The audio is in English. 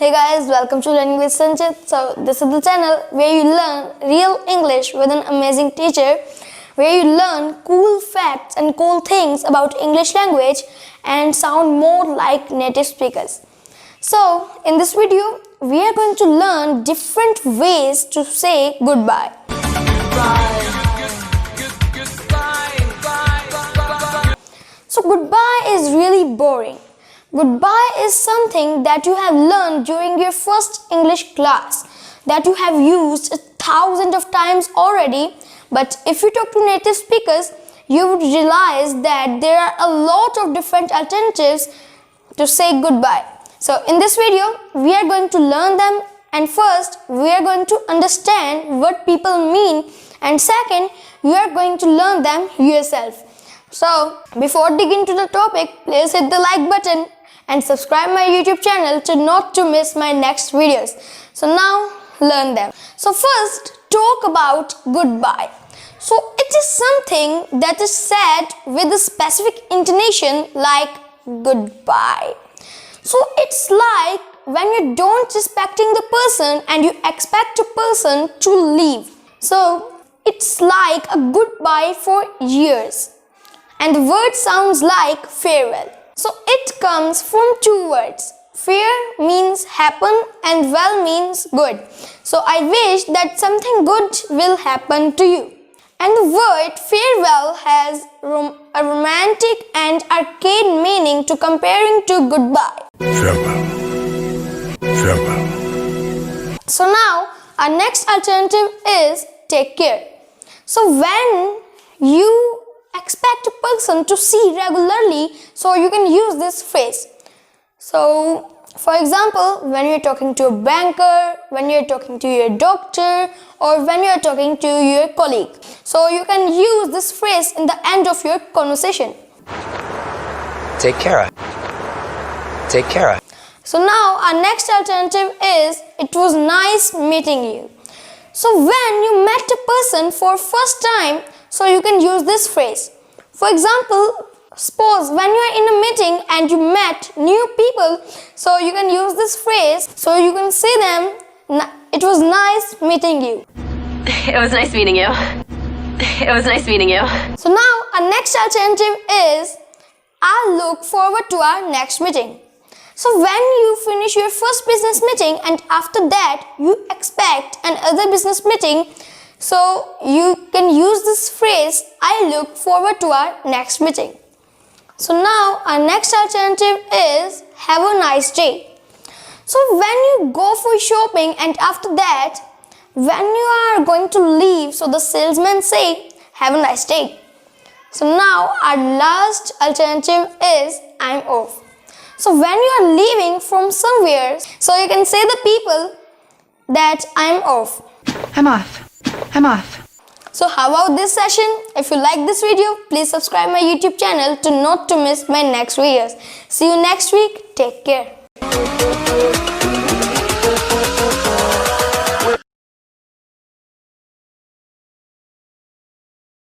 Hey guys, welcome to Learning with Sanchit. So this is the channel where you learn real English with an amazing teacher, where you learn cool facts and cool things about English language and sound more like native speakers. So in this video, we are going to learn different ways to say goodbye. So goodbye is really boring. Goodbye is something that you have learned during your first English class, that you have used 1,000 of times already. But if you talk to native speakers, you would realize that there are a lot of different alternatives to say goodbye. So in this video, we are going to learn them, and first we are going to understand what people mean, and second, you are going to learn them yourself. So before digging into the topic, please hit the like button and subscribe my YouTube channel not to miss my next videos. So now learn them. So first, talk about goodbye. So it is something that is said with a specific intonation like goodbye. So it's like when you don't respecting the person and you expect a person to leave. So it's like a goodbye for years. And the word sounds like farewell. So it comes from two words. Fair means happen and well means good. So I wish that something good will happen to you. And the word farewell has a romantic and arcade meaning to comparing to goodbye. Farewell. Farewell. So now our next alternative is take care. So when you expect a person to see regularly, so you can use this phrase. So for example, when you're talking to a banker, when you're talking to your doctor, or when you're talking to your colleague, so you can use this phrase in the end of your conversation. Take care. Take care. So now our next alternative is it was nice meeting you. So when you met a person for first time, so you can use this phrase. For example, suppose when you are in a meeting and you met new people, so you can use this phrase. So you can say them, it was nice meeting you. It was nice meeting you. It was nice meeting you. So now our next alternative is I'll look forward to our next meeting. So when you finish your first business meeting and after that you expect another business meeting, so you can use this phrase, I look forward to our next meeting. So now our next alternative is have a nice day. So when you go for shopping and after that, when you are going to leave, so the salesman say, have a nice day. So now our last alternative is I'm off. So when you are leaving from somewhere, so you can say the people that I'm off. I'm off. I'm off. So how about this session? If you like this video, please subscribe my YouTube channel not to miss my next videos. See you next week. Take care.